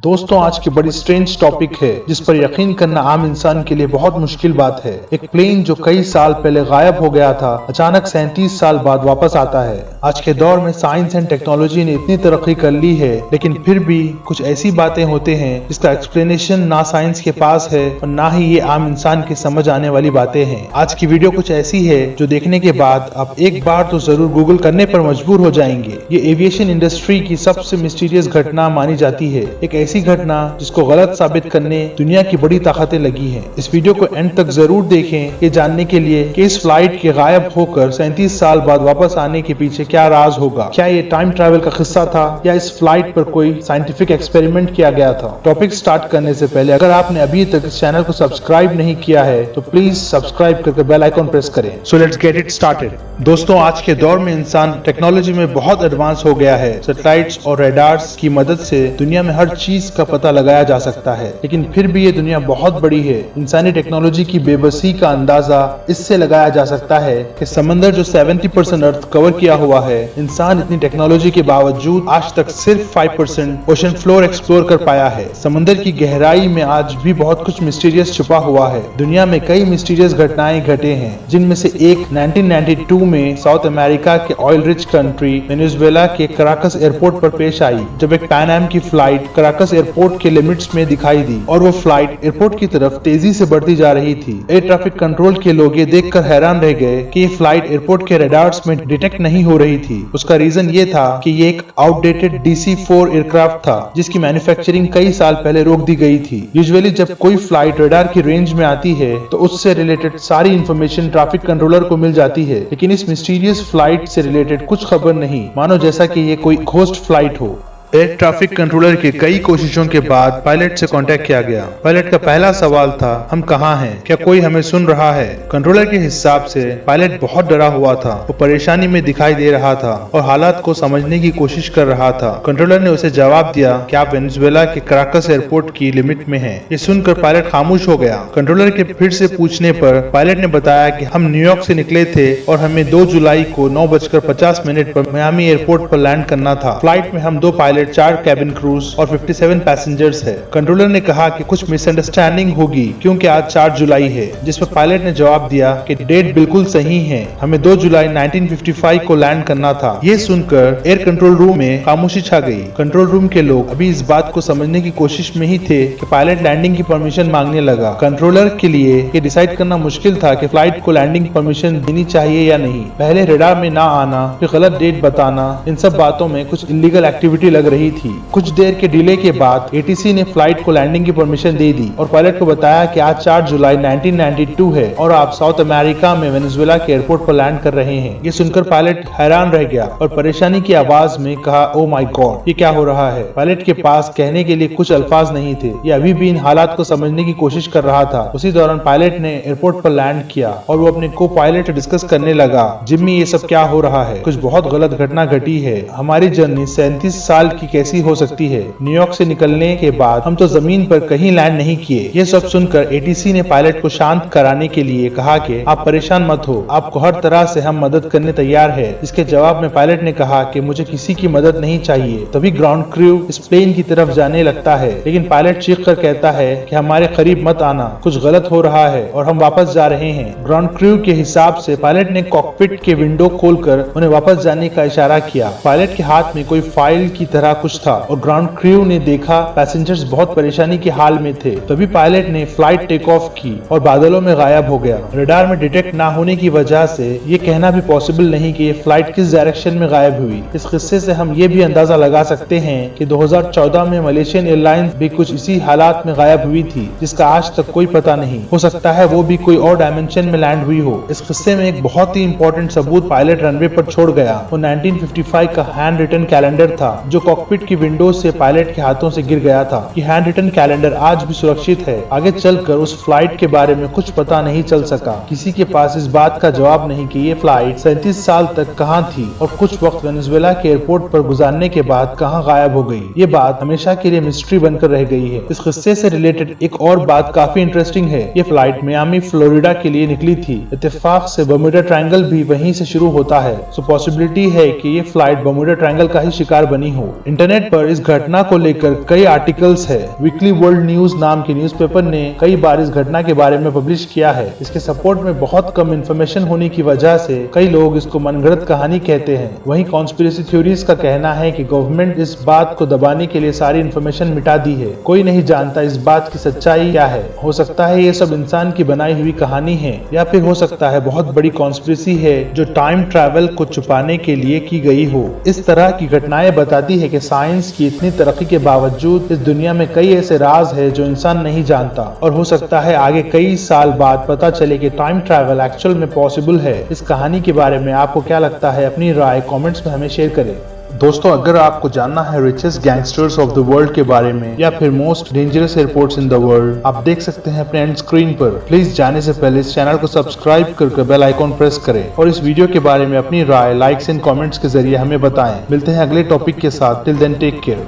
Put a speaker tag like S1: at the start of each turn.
S1: दोस्तों आज की बड़ी स्ट्रेंज टॉपिक है जिस पर यकीन करना आम इंसान के लिए बहुत मुश्किल बात है। एक प्लेन जो कई साल पहले गायब हो गया था अचानक 37 साल बाद वापस आता है। आज के दौर में साइंस एंड टेक्नोलॉजी ने इतनी तरक्की कर ली है लेकिन फिर भी कुछ ऐसी बातें होते हैं जिसका एक्सप्लेनेशन ना साइंस के पास है और ना ही ये आम इंसान के समझ आने वाली बातें हैं। आज की वीडियो कुछ ऐसी है जो देखने के बाद आप एक बार तो जरूर गूगल करने पर मजबूर हो जाएंगे। ये एविएशन इंडस्ट्री की सबसे मिस्टीरियस घटना मानी जाती है, एक ऐसी घटना जिसको गलत साबित करने दुनिया की बड़ी ताकतें लगी हैं। इस वीडियो को एंड तक जरूर देखें ये जानने के लिए कि इस फ्लाइट के गायब होकर 37 साल बाद वापस आने के पीछे क्या राज होगा। क्या ये टाइम ट्रैवल का किस्सा था या इस फ्लाइट पर कोई साइंटिफिक एक्सपेरिमेंट किया गया था। टॉपिक स्टार्ट करने से पहले अगर आपने अभी तक इस चैनल को सब्सक्राइब नहीं किया है तो प्लीज सब्सक्राइब करके बेल आइकॉन प्रेस करें। So let's get it started. दोस्तों आज के दौर में इंसान टेक्नोलॉजी में बहुत एडवांस हो गया है। सैटेलाइट्स और रेडार्स की मदद से दुनिया में हर चीज का पता लगाया जा सकता है, लेकिन फिर भी ये दुनिया बहुत बड़ी है। इंसानी टेक्नोलॉजी की बेबसी का अंदाजा इससे लगाया जा सकता है कि समंदर जो 70% अर्थ कवर किया हुआ है, इंसान इतनी टेक्नोलॉजी के बावजूद आज तक सिर्फ 5% ओशन फ्लोर एक्सप्लोर कर पाया है। समंदर की गहराई में आज भी बहुत कुछ मिस्टीरियस छुपा हुआ है। दुनिया में कई मिस्टीरियस घटनाएं घटे हैं, जिनमें से एक 1992 में साउथ अमेरिका के ऑयल रिच कंट्री वेनेजुएला के कराकस एयरपोर्ट पर पेश आई, जब एक पैन एम की फ्लाइट कराकस एयरपोर्ट के लिमिट्स में दिखाई दी और वो फ्लाइट एयरपोर्ट की तरफ तेजी से बढ़ती जा रही थी। एयर ट्रैफिक कंट्रोल के लोग ये देखकर हैरान रह गए कि ये फ्लाइट एयरपोर्ट के रडार्स में डिटेक्ट नहीं हो रही थी। उसका रीजन ये था कि ये एक आउटडेटेड DC-4 एयरक्राफ्ट था जिसकी मैन्युफैक्चरिंग कई साल पहले रोक दी गई थी। यूजुअली जब कोई फ्लाइट रडार की रेंज में आती है तो उससे रिलेटेड सारी इंफॉर्मेशन ट्रैफिक कंट्रोलर को मिल जाती है, लेकिन इस मिस्टीरियस फ्लाइट से रिलेटेड कुछ खबर नहीं, मानो जैसा कि ये कोई घोस्ट फ्लाइट हो। एयर ट्रैफिक कंट्रोलर की कई कोशिशों के बाद पायलट से कांटेक्ट किया गया। पायलट का पहला सवाल था, हम कहाँ हैं, क्या कोई हमें सुन रहा है। कंट्रोलर के हिसाब से पायलट बहुत डरा हुआ था, वो परेशानी में दिखाई दे रहा था और हालात को समझने की कोशिश कर रहा था। कंट्रोलर ने उसे जवाब दिया कि आप वेनेजुएला के कराकस एयरपोर्ट की लिमिट में हैं। ये सुनकर पायलट खामोश हो गया। कंट्रोलर के फिर से पूछने पर पायलट ने बताया कि हम न्यूयॉर्क से निकले थे और हमें 2 जुलाई को 9:50 पर मियामी एयरपोर्ट पर लैंड करना था। फ्लाइट में हम 2 पायलट, 4 कैबिन क्रूज और 57 पैसेंजर्स है। कंट्रोलर ने कहा कि कुछ मिसअंडरस्टैंडिंग होगी क्योंकि आज 4 जुलाई है, जिस पर पायलट ने जवाब दिया कि डेट बिल्कुल सही है, हमें 2 जुलाई 1955 को लैंड करना था। ये सुनकर एयर कंट्रोल रूम में खामोशी छा गई। कंट्रोल रूम के लोग अभी इस बात को समझने की कोशिश में ही थे कि पायलट लैंडिंग की परमिशन मांगने लगा। कंट्रोलर के लिए ये डिसाइड करना मुश्किल था कि फ्लाइट को लैंडिंग परमिशन देनी चाहिए या नहीं। पहले रडार में ना आना, फिर गलत डेट बताना, इन सब बातों में कुछ इलीगल एक्टिविटी लग रही थी। कुछ देर के डिले के बाद ATC ने फ्लाइट को लैंडिंग की परमिशन दे दी और पायलट को बताया कि आज 4 जुलाई 1992 है और आप साउथ अमेरिका में वेनेजुएला के एयरपोर्ट पर लैंड कर रहे हैं। ये सुनकर पायलट हैरान रह गया और परेशानी की आवाज में कहा, ओ माय गॉड, ये क्या हो रहा है। पायलट के पास कहने के लिए कुछ अल्फाज नहीं थे। ये अभी भी इन हालात को समझने की कोशिश कर रहा था। उसी दौरान पायलट ने एयरपोर्ट पर लैंड किया और वो अपने को पायलट से डिस्कस करने लगा, जिम्मी ये सब क्या हो रहा है, कुछ बहुत गलत घटना घटी है। हमारी जर्नी 37 साल की कैसी हो सकती है। न्यूयॉर्क से निकलने के बाद हम तो जमीन पर कहीं लैंड नहीं किए। ये सब सुनकर ATC ने पायलट को शांत कराने के लिए कहा कि आप परेशान मत हो, आपको हर तरह से हम मदद करने तैयार है। इसके जवाब में पायलट ने कहा कि मुझे किसी की मदद नहीं चाहिए। तभी ग्राउंड क्रू इस प्लेन की तरफ जाने लगता है, लेकिन पायलट चीख कर कहता है कि हमारे करीब मत आना, कुछ गलत हो रहा है और हम वापस जा रहे हैं। ग्राउंड क्रू के हिसाब से पायलट ने कॉकपिट के विंडो खोलकर उन्हें वापस जाने का इशारा किया। पायलट के हाथ में कोई फाइल की तरह कुछ था और ग्राउंड क्रू ने देखा पैसेंजर्स बहुत परेशानी के हाल में थे। तभी पायलट ने फ्लाइट टेक ऑफ की और बादलों में गायब हो गया। रडार में डिटेक्ट ना होने की वजह से ये कहना भी पॉसिबल नहीं कि ये फ्लाइट किस डायरेक्शन में गायब हुई। इस किस्से से हम ये भी अंदाजा लगा सकते हैं कि 2014 में मलेशियन एयरलाइंस भी कुछ इसी हालात में गायब हुई थी, जिसका आज तक कोई पता नहीं। हो सकता है वो भी कोई और डायमेंशन में लैंड हुई हो। इस किस्से में एक बहुत ही इंपॉर्टेंट सबूत पायलट रनवे पर छोड़ गया। वो 1955 का हैंड रिटन कैलेंडर था जो कॉकपिट की विंडो से पायलट के हाथों से गिर गया था। ये हैंड रिटन कैलेंडर आज भी सुरक्षित है। आगे चलकर उस फ्लाइट के बारे में कुछ पता नहीं चल सका। किसी के पास इस बात का जवाब नहीं कि ये फ्लाइट 37 साल तक कहाँ थी और कुछ वक्त वेनेजुएला के एयरपोर्ट पर गुजारने के बाद कहाँ गायब हो गई। ये बात हमेशा के लिए मिस्ट्री बनकर रह गई है। इस किस्से से रिलेटेड एक और बात काफी इंटरेस्टिंग है। ये फ्लाइट मियामी फ्लोरिडा के लिए निकली थी। इत्तेफाक से बर्मुडा ट्रायंगल भी वहीं से शुरू होता है। सो पॉसिबिलिटी है कि ये फ्लाइट बर्मुडा ट्रायंगल का ही शिकार बनी हो। इंटरनेट पर इस घटना को लेकर कई आर्टिकल्स है। वीकली वर्ल्ड न्यूज नाम के न्यूज़पेपर ने कई बार इस घटना के बारे में पब्लिश किया है। इसके सपोर्ट में बहुत कम इन्फॉर्मेशन होने की वजह से कई लोग इसको मनगढ़ंत कहानी कहते हैं। वहीं कॉन्स्पिरेसी थ्योरीज का कहना है कि गवर्नमेंट इस बात को दबाने के लिए सारी इन्फॉर्मेशन मिटा दी है। कोई नहीं जानता इस बात की सच्चाई क्या है। हो सकता है ये सब इंसान की बनाई हुई कहानी है, या फिर हो सकता है बहुत बड़ी कॉन्स्पिरेसी है जो टाइम ट्रैवल को छुपाने के लिए की गई हो। इस तरह की घटनाएं बताती है कि साइंस की इतनी तरक्की के बावजूद इस दुनिया में कई ऐसे राज है जो इंसान नहीं जानता, और हो सकता है आगे कई साल बाद पता चले कि टाइम ट्रैवल एक्चुअल में पॉसिबल है। इस कहानी के बारे में आपको क्या लगता है? अपनी राय कमेंट्स में हमें शेयर करें। दोस्तों, अगर आपको जानना है richest gangsters of the world के बारे में या फिर most dangerous airports in the world, आप देख सकते हैं अपने एंड स्क्रीन पर। प्लीज जाने से पहले इस चैनल को सब्सक्राइब करके बेल आइकॉन प्रेस करें और इस वीडियो के बारे में अपनी राय लाइक्स एंड कमेंट्स के जरिए हमें बताएं। मिलते हैं अगले टॉपिक के साथ। Till then take care.